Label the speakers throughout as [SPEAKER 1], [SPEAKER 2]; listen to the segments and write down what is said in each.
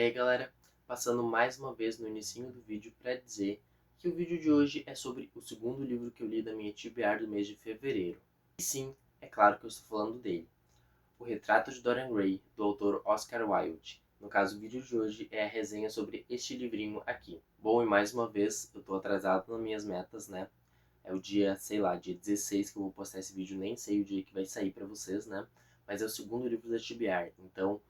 [SPEAKER 1] E aí galera, passando mais uma vez no inicinho do vídeo para dizer que o vídeo de hoje é sobre o segundo livro que eu li da minha TBR do mês de fevereiro. E sim, é claro que eu estou falando dele, O Retrato de Dorian Gray, do autor Oscar Wilde. No caso, o vídeo de hoje é a resenha sobre este livrinho aqui. Bom, e mais uma vez, eu tô atrasado nas minhas metas, né? É o dia, sei lá, dia 16 que eu vou postar esse vídeo, nem sei o dia que vai sair pra vocês, né? Mas é o segundo livro da TBR, então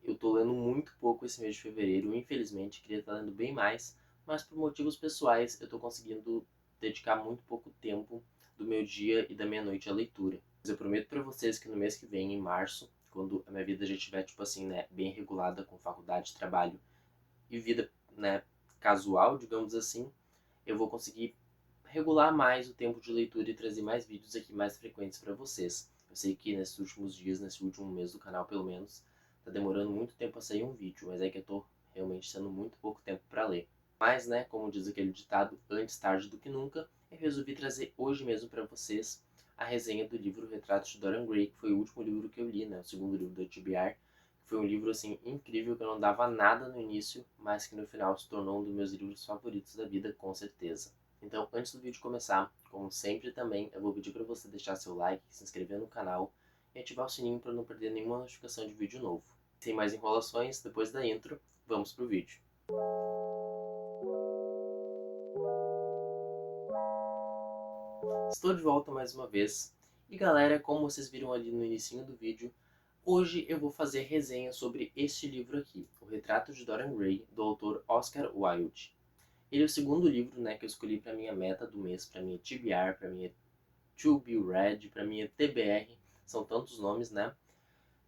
[SPEAKER 1] eu tô lendo muito pouco esse mês de fevereiro, infelizmente, queria estar lendo bem mais, mas por motivos pessoais eu tô conseguindo dedicar muito pouco tempo do meu dia e da minha noite à leitura. Mas eu prometo pra vocês que no mês que vem, em março, quando a minha vida já estiver, tipo assim, né, bem regulada com faculdade, trabalho e vida, né, casual, digamos assim, eu vou conseguir regular mais o tempo de leitura e trazer mais vídeos aqui mais frequentes para vocês. Eu sei que nesses últimos dias, nesse último mês do canal pelo menos, tá demorando muito tempo a sair um vídeo, mas é que eu tô realmente tendo muito pouco tempo para ler. Mas, né, como diz aquele ditado, antes tarde do que nunca, eu resolvi trazer hoje mesmo para vocês a resenha do livro Retrato de Dorian Gray, que foi o último livro que eu li, né, o segundo livro da TBR. Foi um livro, assim, incrível, que eu não dava nada no início, mas que no final se tornou um dos meus livros favoritos da vida, com certeza. Então, antes do vídeo começar, como sempre também, eu vou pedir para você deixar seu like, se inscrever no canal e ativar o sininho para não perder nenhuma notificação de vídeo novo. Sem mais enrolações, depois da intro, vamos pro vídeo. Estou de volta mais uma vez. E galera, como vocês viram ali no início do vídeo, hoje eu vou fazer resenha sobre este livro aqui, O Retrato de Dorian Gray, do autor Oscar Wilde. Ele é o segundo livro, né, que eu escolhi para minha meta do mês, para minha TBR, para minha To Be Read, para minha TBR, são tantos nomes, né,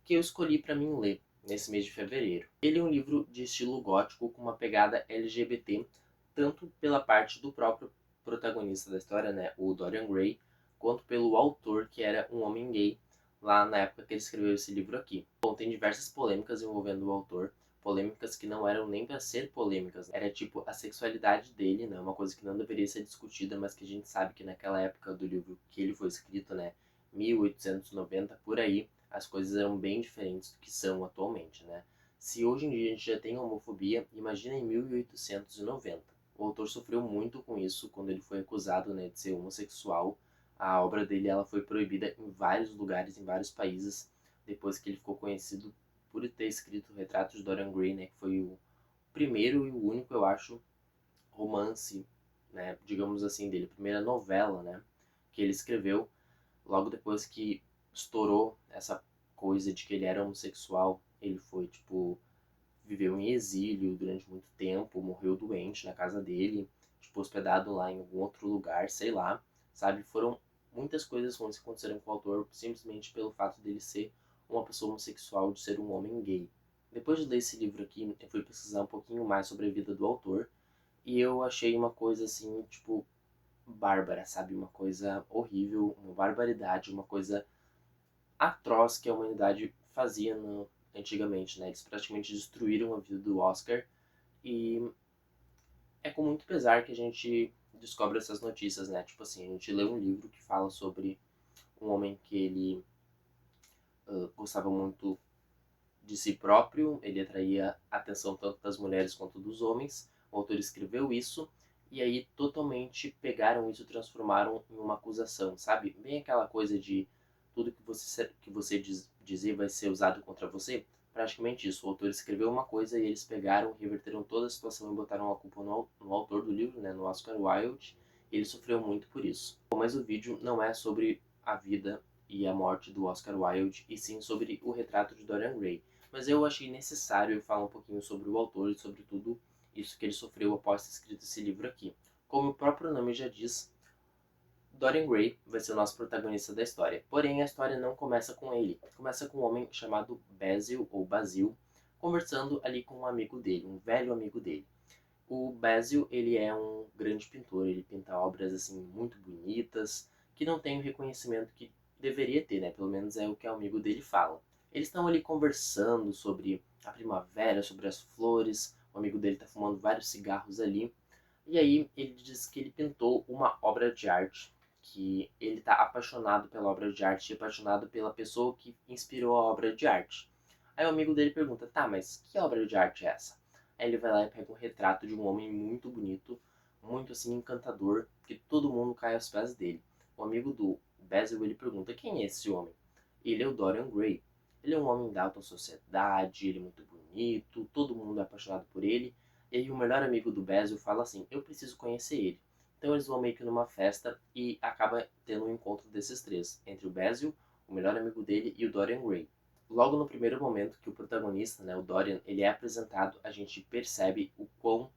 [SPEAKER 1] que eu escolhi para mim ler nesse mês de fevereiro. Ele é um livro de estilo gótico com uma pegada LGBT, tanto pela parte do próprio protagonista da história, né, o Dorian Gray, quanto pelo autor, que era um homem gay, lá na época que ele escreveu esse livro aqui. Bom, tem diversas polêmicas envolvendo o autor, polêmicas que não eram nem para ser polêmicas, era tipo a sexualidade dele, né, uma coisa que não deveria ser discutida, mas que a gente sabe que naquela época do livro que ele foi escrito, né, 1890 por aí, as coisas eram bem diferentes do que são atualmente, né? Se hoje em dia a gente já tem homofobia, imagina em 1890. O autor sofreu muito com isso quando ele foi acusado, né, de ser homossexual. A obra dele ela foi proibida em vários lugares, em vários países, depois que ele ficou conhecido por ter escrito o Retrato de Dorian Gray, né, que foi o primeiro e o único, eu acho, romance, né, digamos assim, dele, a primeira novela, né, que ele escreveu logo depois que estourou essa coisa de que ele era homossexual. Ele foi, tipo, viveu em exílio durante muito tempo, morreu doente na casa dele, tipo, hospedado lá em algum outro lugar, sei lá, sabe? Foram muitas coisas ruins que aconteceram com o autor simplesmente pelo fato dele ser uma pessoa homossexual, de ser um homem gay. Depois de ler esse livro aqui, eu fui pesquisar um pouquinho mais sobre a vida do autor e eu achei uma coisa assim, tipo, bárbara, sabe? Uma coisa horrível, uma barbaridade, uma coisa atroz que a humanidade fazia antigamente, né? Eles praticamente destruíram a vida do Oscar e é com muito pesar que a gente descobre essas notícias, né? Tipo assim, a gente lê um livro que fala sobre um homem que ele gostava muito de si próprio, ele atraía a atenção tanto das mulheres quanto dos homens. O autor escreveu isso e aí totalmente pegaram isso e transformaram em uma acusação, sabe? Bem aquela coisa de tudo que você dizer vai ser usado contra você. Praticamente isso. O autor escreveu uma coisa e eles pegaram, reverteram toda a situação e botaram a culpa no autor do livro, né, no Oscar Wilde. E ele sofreu muito por isso. Mas o vídeo não é sobre a vida e a morte do Oscar Wilde, e sim sobre o retrato de Dorian Gray. Mas eu achei necessário falar um pouquinho sobre o autor e sobre tudo isso que ele sofreu após ter escrito esse livro aqui. Como o próprio nome já diz, Dorian Gray vai ser o nosso protagonista da história. Porém, a história não começa com ele. Começa com um homem chamado Basil, ou Basil, conversando ali com um amigo dele, um velho amigo dele. O Basil, ele é um grande pintor, ele pinta obras assim muito bonitas, que não tem o reconhecimento que deveria ter, né? Pelo menos é o que o amigo dele fala. Eles estão ali conversando sobre a primavera, sobre as flores. O amigo dele está fumando vários cigarros ali. E aí ele diz que ele pintou uma obra de arte, que ele está apaixonado pela obra de arte e apaixonado pela pessoa que inspirou a obra de arte. Aí o amigo dele pergunta, tá, mas que obra de arte é essa? Aí ele vai lá e pega um retrato de um homem muito bonito, muito assim encantador, que todo mundo cai aos pés dele. O amigo do Basil, ele pergunta: quem é esse homem? Ele é o Dorian Gray. Ele é um homem da alta sociedade, ele é muito bonito, todo mundo é apaixonado por ele. E aí o melhor amigo do Basil fala assim: eu preciso conhecer ele. Então eles vão meio que numa festa e acaba tendo um encontro desses três, entre o Basil, o melhor amigo dele, e o Dorian Gray. Logo no primeiro momento que o protagonista, né, o Dorian, ele é apresentado, a gente percebe o quão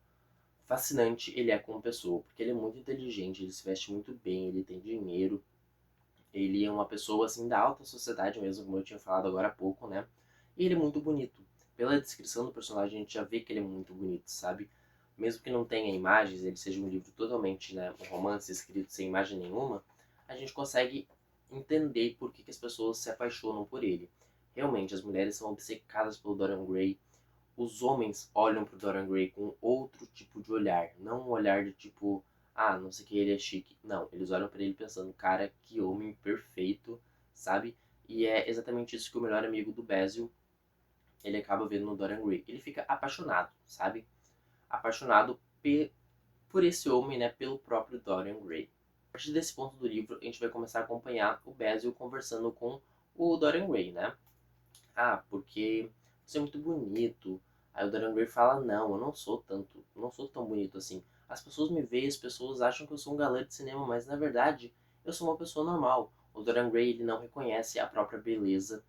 [SPEAKER 1] fascinante ele é como pessoa, porque ele é muito inteligente, ele se veste muito bem, ele tem dinheiro, ele é uma pessoa assim da alta sociedade mesmo, como eu tinha falado agora há pouco, né? E ele é muito bonito. Pela descrição do personagem a gente já vê que ele é muito bonito, sabe? Mesmo que não tenha imagens, ele seja um livro totalmente, né, um romance escrito sem imagem nenhuma, a gente consegue entender por que as pessoas se apaixonam por ele. Realmente, as mulheres são obcecadas pelo Dorian Gray, os homens olham pro Dorian Gray com outro tipo de olhar. Não um olhar de tipo, ah, não sei o que, ele é chique. Não, eles olham pra ele pensando, cara, que homem perfeito, sabe? E é exatamente isso que o melhor amigo do Basil, ele acaba vendo no Dorian Gray. Ele fica apaixonado, sabe? Apaixonado por esse homem, né? Pelo próprio Dorian Gray. A partir desse ponto do livro, a gente vai começar a acompanhar o Basil conversando com o Dorian Gray, né? Ah, porque você é muito bonito. Aí o Dorian Gray fala, não, eu não sou tanto, não sou tão bonito assim. As pessoas me veem, as pessoas acham que eu sou um galã de cinema, mas na verdade eu sou uma pessoa normal. O Dorian Gray, ele não reconhece a própria beleza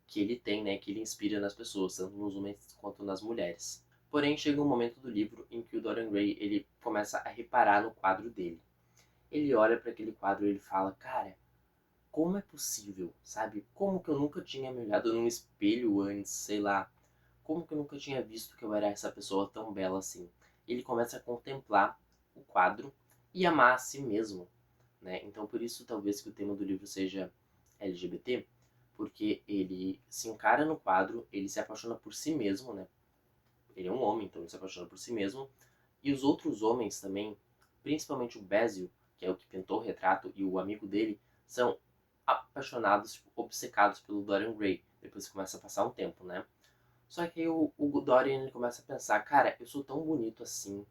[SPEAKER 1] que ele tem, né, que ele inspira nas pessoas, tanto nos homens quanto nas mulheres. Porém, chega um momento do livro em que o Dorian Gray, ele começa a reparar no quadro dele. Ele olha para aquele quadro e ele fala, cara, como é possível, sabe? Como que eu nunca tinha me olhado num espelho antes, sei lá. Como que eu nunca tinha visto que eu era essa pessoa tão bela assim? Ele começa a contemplar o quadro e amar a si mesmo, né? Então por isso talvez que o tema do livro seja LGBT, porque ele se encara no quadro, ele se apaixona por si mesmo, né? Ele é um homem, então ele se apaixona por si mesmo. E os outros homens também, principalmente o Basil, que é o que pintou o retrato, e o amigo dele, são apaixonados, tipo, obcecados pelo Dorian Gray. Depois que começa a passar um tempo, né? Só que aí o Dorian ele começa a pensar, cara, eu sou tão bonito assim.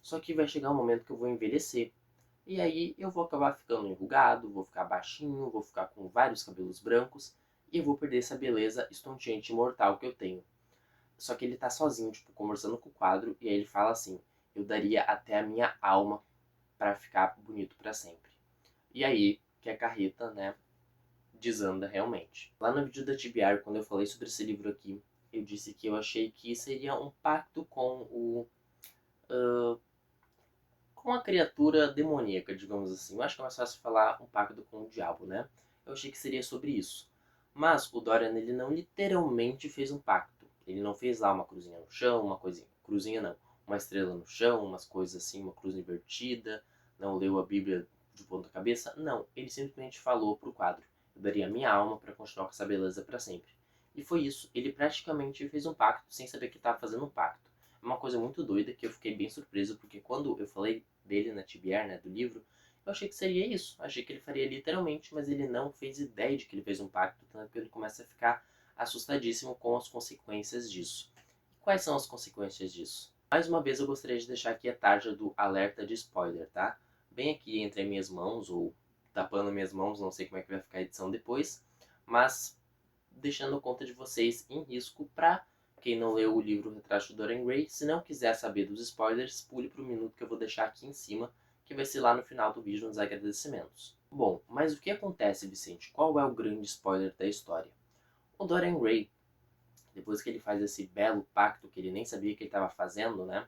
[SPEAKER 1] Só que vai chegar um momento que eu vou envelhecer. E aí eu vou acabar ficando enrugado, vou ficar baixinho, vou ficar com vários cabelos brancos e eu vou perder essa beleza estonteante e imortal que eu tenho. Só que ele tá sozinho, tipo, conversando com o quadro, e aí ele fala assim: eu daria até a minha alma para ficar bonito para sempre. E aí que a carreta, né, desanda realmente. Lá no vídeo da TBR, quando eu falei sobre esse livro aqui, eu disse que eu achei que seria um pacto com a criatura demoníaca, digamos assim. Eu acho que é mais fácil falar um pacto com o diabo, né? Eu achei que seria sobre isso. Mas o Dorian, ele não literalmente fez um pacto. Ele não fez lá uma cruzinha no chão, uma coisinha. Cruzinha não. Uma estrela no chão, umas coisas assim, uma cruz invertida. Não leu a Bíblia de ponta cabeça. Não. Ele simplesmente falou pro quadro: eu daria minha alma para continuar com essa beleza para sempre. E foi isso. Ele praticamente fez um pacto sem saber que estava fazendo um pacto. É uma coisa muito doida que eu fiquei bem surpreso, porque quando eu falei dele na TBR, né, do livro, eu achei que seria isso. Achei que ele faria literalmente, mas ele não fez ideia de que ele fez um pacto, tanto que ele começa a ficar assustadíssimo com as consequências disso. Quais são as consequências disso? Mais uma vez eu gostaria de deixar aqui a tarja do alerta de spoiler, tá? Bem aqui entre as minhas mãos, ou tapando minhas mãos, não sei como é que vai ficar a edição depois, mas deixando conta de vocês em risco para quem não leu o livro Retrato de Dorian Gray. Se não quiser saber dos spoilers, pule para o minuto que eu vou deixar aqui em cima, que vai ser lá no final do vídeo nos agradecimentos. Bom, mas o que acontece, Vicente? Qual é o grande spoiler da história? O Dorian Gray, depois que ele faz esse belo pacto que ele nem sabia que ele estava fazendo, né?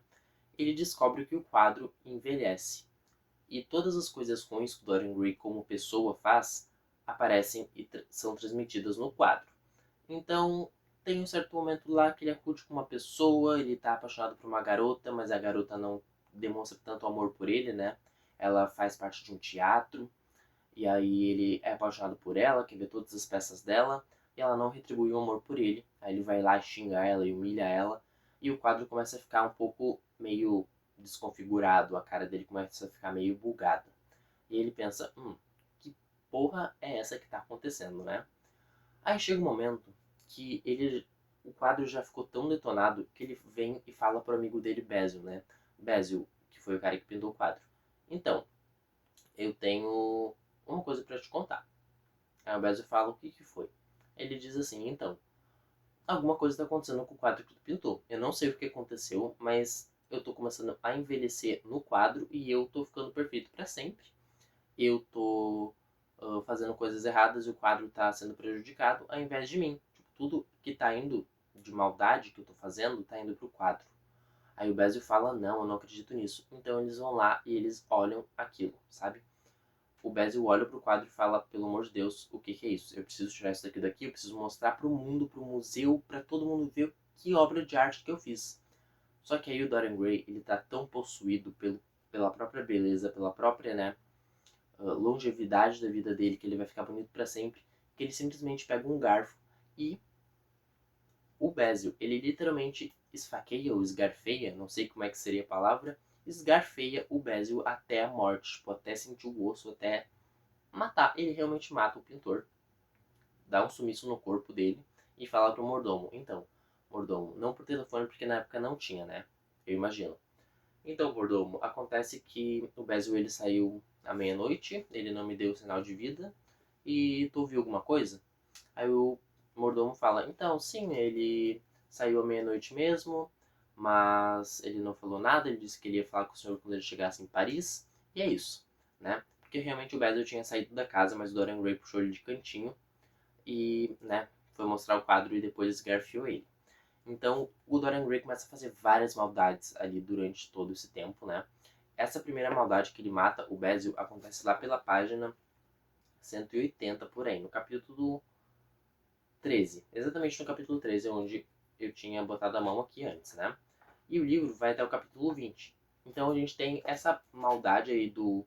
[SPEAKER 1] Ele descobre que o quadro envelhece. E todas as coisas ruins que o Dorian Gray como pessoa faz aparecem e são transmitidas no quadro. Então, tem um certo momento lá que ele acude com uma pessoa, ele tá apaixonado por uma garota, mas a garota não demonstra tanto amor por ele, né? Ela faz parte de um teatro, e aí ele é apaixonado por ela, quer ver todas as peças dela, e ela não retribui o amor por ele. Aí ele vai lá xingar ela e humilha ela, e o quadro começa a ficar um pouco meio desconfigurado, a cara dele começa a ficar meio bugada. E ele pensa, que porra é essa que tá acontecendo, né? Aí chega um momento que ele o quadro já ficou tão detonado que ele vem e fala pro amigo dele, Basil, né? Basil, que foi o cara que pintou o quadro. Então, eu tenho uma coisa pra te contar. Aí o Basil fala o que que foi. Ele diz assim, então, alguma coisa tá acontecendo com o quadro que tu pintou. Eu não sei o que aconteceu, mas eu tô começando a envelhecer no quadro e eu tô ficando perfeito pra sempre. Eu tô fazendo coisas erradas e o quadro tá sendo prejudicado ao invés de mim. Tipo, tudo que tá indo de maldade que eu tô fazendo tá indo pro quadro. Aí o Basil fala, não, eu não acredito nisso. Então eles vão lá e eles olham aquilo, sabe? O Basil olha pro quadro e fala, pelo amor de Deus, o que que é isso? Eu preciso tirar isso daqui, eu preciso mostrar pro mundo, pro museu, pra todo mundo ver que obra de arte que eu fiz. Só que aí o Dorian Gray, ele tá tão possuído pela própria beleza, pela própria, né, longevidade da vida dele, que ele vai ficar bonito pra sempre, que ele simplesmente pega um garfo e o Basil, ele literalmente esfaqueia ou esgarfeia, não sei como é que seria a palavra, esgarfeia o Basil até a morte, tipo, até sentir o osso, até matar. Ele realmente mata o pintor, dá um sumiço no corpo dele e fala pro mordomo, então, mordomo, não por telefone porque na época não tinha, né? Eu imagino. Então, mordomo, acontece que o Basil ele saiu à meia-noite, ele não me deu sinal de vida e tu viu alguma coisa? Aí o mordomo fala, então, sim, ele saiu à meia-noite mesmo, mas ele não falou nada, ele disse que ele ia falar com o senhor quando ele chegasse em Paris, e é isso, né? Porque realmente o Basil tinha saído da casa, mas o Dorian Gray puxou ele de cantinho e, né, foi mostrar o quadro e depois esgarfiou ele. Então, o Dorian Gray começa a fazer várias maldades ali durante todo esse tempo, né? Essa primeira maldade que ele mata o Basil acontece lá pela página 180 por aí, no capítulo 13. Exatamente no capítulo 13, onde eu tinha botado a mão aqui antes, né? E o livro vai até o capítulo 20. Então a gente tem essa maldade aí do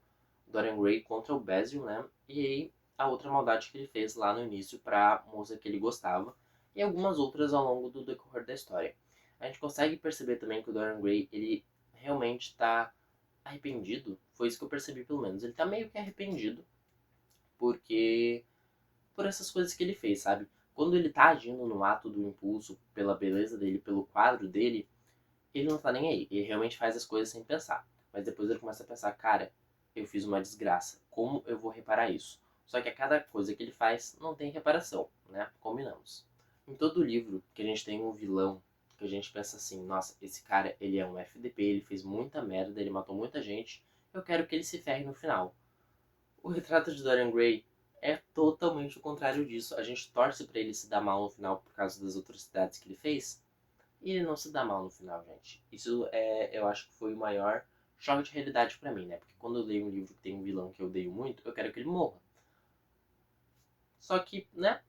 [SPEAKER 1] Dorian Gray contra o Basil, né? E aí a outra maldade que ele fez lá no início pra moça que ele gostava. E algumas outras ao longo do decorrer da história. A gente consegue perceber também que o Dorian Gray, ele realmente tá arrependido. Foi isso que eu percebi pelo menos. Ele tá meio que arrependido. Porque por essas coisas que ele fez, sabe? Quando ele tá agindo no ato do impulso, pela beleza dele, pelo quadro dele, ele não tá nem aí. Ele realmente faz as coisas sem pensar. Mas depois ele começa a pensar, cara, eu fiz uma desgraça. Como eu vou reparar isso? Só que a cada coisa que ele faz não tem reparação, né? Combinamos. Em todo livro que a gente tem um vilão, que a gente pensa assim, nossa, esse cara, ele é um FDP, ele fez muita merda, ele matou muita gente, eu quero que ele se ferre no final. O retrato de Dorian Gray é totalmente o contrário disso. A gente torce pra ele se dar mal no final por causa das atrocidades que ele fez. E ele não se dá mal no final, gente. Isso eu acho que foi o maior choque de realidade pra mim, né? Porque quando eu leio um livro que tem um vilão que eu odeio muito, eu quero que ele morra. Só que, né?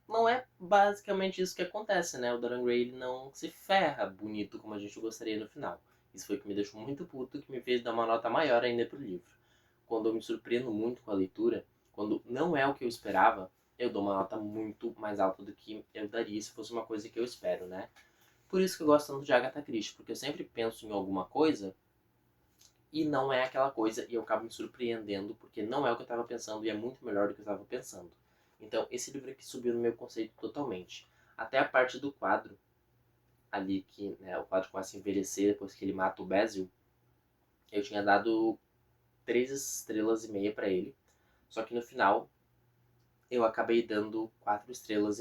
[SPEAKER 1] Não é basicamente isso que acontece, né? O Dorian Gray ele não se ferra bonito como a gente gostaria no final. Isso foi o que me deixou muito puto, que me fez dar uma nota maior ainda pro livro. Quando eu me surpreendo muito com a leitura, quando não é o que eu esperava, eu dou uma nota muito mais alta do que eu daria se fosse uma coisa que eu espero, né? Por isso que eu gosto tanto de Agatha Christie, porque eu sempre penso em alguma coisa e não é aquela coisa e eu acabo me surpreendendo porque não é o que eu estava pensando e é muito melhor do que eu estava pensando. Então, esse livro aqui subiu no meu conceito totalmente. Até a parte do quadro, ali que né, o quadro começa a envelhecer depois que ele mata o Basil, eu tinha dado 3,5 estrelas para ele. Só que no final eu acabei dando 4,5 estrelas,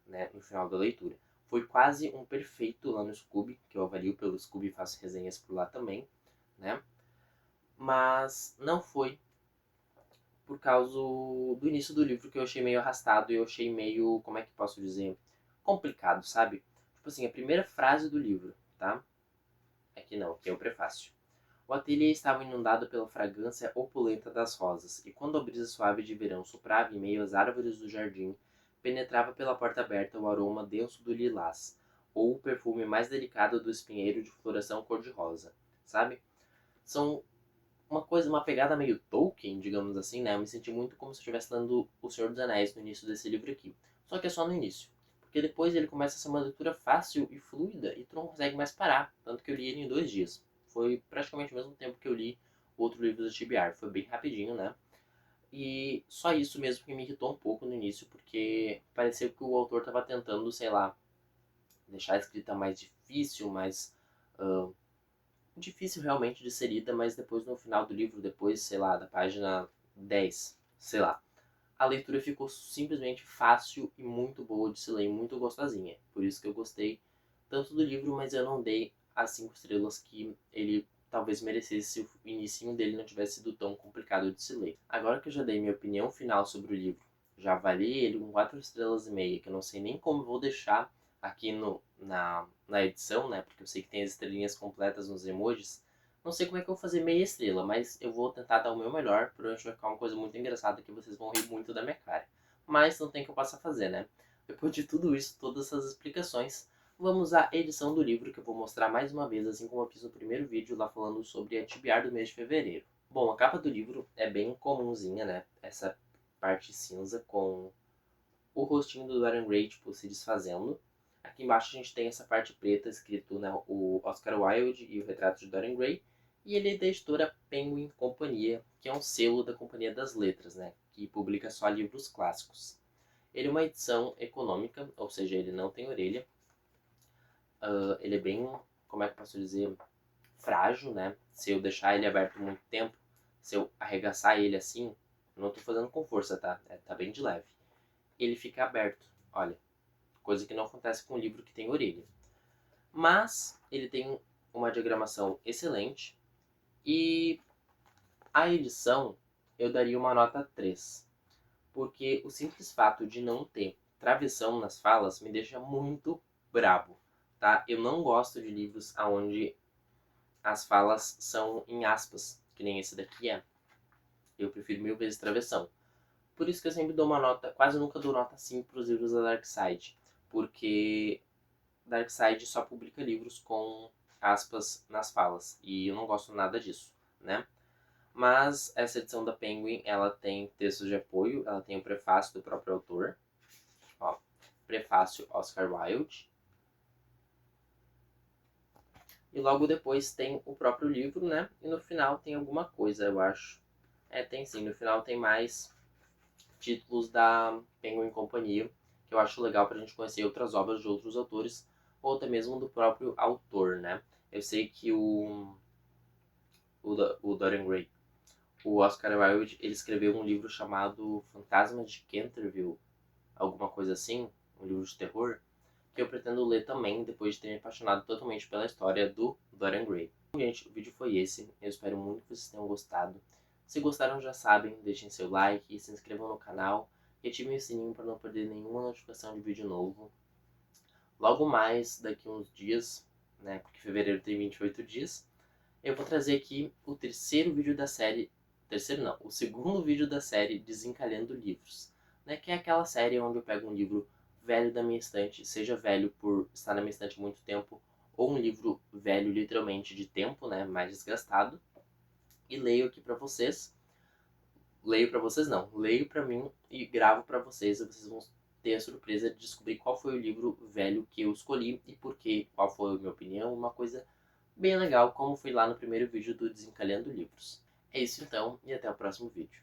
[SPEAKER 1] né, no final da leitura. Foi quase um perfeito lá no Scooby, que eu avalio pelo Scooby e faço resenhas por lá também, né? Mas não foi por causa do início do livro que eu achei meio arrastado e eu achei meio, como é que posso dizer, complicado, sabe? Tipo assim, a primeira frase do livro, tá? Aqui não, aqui é o prefácio. O ateliê estava inundado pela fragrância opulenta das rosas, e quando a brisa suave de verão soprava em meio às árvores do jardim, penetrava pela porta aberta o aroma denso do lilás, ou o perfume mais delicado do espinheiro de floração cor-de-rosa, sabe? São uma pegada meio Tolkien, digamos assim, né? Eu me senti muito como se eu estivesse lendo O Senhor dos Anéis no início desse livro aqui. Só que é só no início. Porque depois ele começa a ser uma leitura fácil e fluida e tu não consegue mais parar. Tanto que eu li ele em 2 dias. Foi praticamente o mesmo tempo que eu li o outro livro do TBR. Foi bem rapidinho, né? E só isso mesmo que me irritou um pouco no início, porque pareceu que o autor estava tentando, sei lá, deixar a escrita mais difícil, mais ah, difícil realmente de ser lida, mas depois no final do livro, depois, sei lá, da página 10, sei lá, a leitura ficou simplesmente fácil e muito boa de se ler, muito gostosinha. Por isso que eu gostei tanto do livro, mas eu não dei as 5 estrelas que ele talvez merecesse se o inicinho dele não tivesse sido tão complicado de se ler. Agora que eu já dei minha opinião final sobre o livro, já avaliei ele com 4 estrelas e meia, que eu não sei nem como vou deixar aqui na edição, né? Porque eu sei que tem as estrelinhas completas nos emojis. Não sei como é que eu vou fazer meia estrela, mas eu vou tentar dar o meu melhor. Provavelmente vai ficar uma coisa muito engraçada que vocês vão rir muito da minha cara. Mas não tem o que eu possa fazer, né? Depois de tudo isso, todas essas explicações, vamos à edição do livro que eu vou mostrar mais uma vez, assim como eu fiz no primeiro vídeo lá falando sobre a Tibiar do mês de fevereiro. Bom, a capa do livro é bem comumzinha, né? Essa parte cinza com o rostinho do Dorian Gray, tipo, se desfazendo. Aqui embaixo a gente tem essa parte preta escrito, né, o Oscar Wilde e o retrato de Dorian Gray. E ele é da editora Penguin Companhia, que é um selo da Companhia das Letras, né, que publica só livros clássicos. Ele é uma edição econômica, ou seja, ele não tem orelha. Ele é bem, como é que eu posso dizer, frágil, né? Se eu deixar ele aberto muito tempo, se eu arregaçar ele assim, não estou fazendo com força, tá? Tá bem de leve. Ele fica aberto, olha, coisa que não acontece com um livro que tem orelha. Mas ele tem uma diagramação excelente e a edição eu daria uma nota 3, porque o simples fato de não ter travessão nas falas me deixa muito brabo, tá? Eu não gosto de livros onde as falas são em aspas, que nem esse daqui é. Eu prefiro 1000 vezes travessão. Por isso que eu sempre dou uma nota, quase nunca dou nota 5 para os livros da Dark Side, porque Dark Side só publica livros com aspas nas falas, e eu não gosto nada disso, né? Mas essa edição da Penguin, ela tem textos de apoio, ela tem o prefácio do próprio autor, ó, prefácio Oscar Wilde, e logo depois tem o próprio livro, né? E no final tem alguma coisa, eu acho. Tem sim, no final tem mais títulos da Penguin Companhia, que eu acho legal pra gente conhecer outras obras de outros autores, ou até mesmo do próprio autor, né? Eu sei que o Dorian Gray, o Oscar Wilde, ele escreveu um livro chamado Fantasmas de Canterville, alguma coisa assim, um livro de terror, que eu pretendo ler também depois de ter me apaixonado totalmente pela história do Dorian Gray. Bom, gente, o vídeo foi esse. Eu espero muito que vocês tenham gostado. Se gostaram, já sabem, deixem seu like, se inscrevam no canal e ativem o sininho para não perder nenhuma notificação de vídeo novo. Logo mais, daqui uns dias, né, porque fevereiro tem 28 dias, eu vou trazer aqui o terceiro vídeo da série, terceiro não, o segundo vídeo da série Desencalhando Livros, né, que é aquela série onde eu pego um livro velho da minha estante, seja velho por estar na minha estante há muito tempo, ou um livro velho literalmente de tempo, né, mais desgastado, e leio aqui pra vocês. Leio pra vocês não, leio pra mim e gravo pra vocês, e vocês vão ter a surpresa de descobrir qual foi o livro velho que eu escolhi e por quê, qual foi a minha opinião, uma coisa bem legal, como foi lá no primeiro vídeo do Desencalhando Livros. É isso então, e até o próximo vídeo.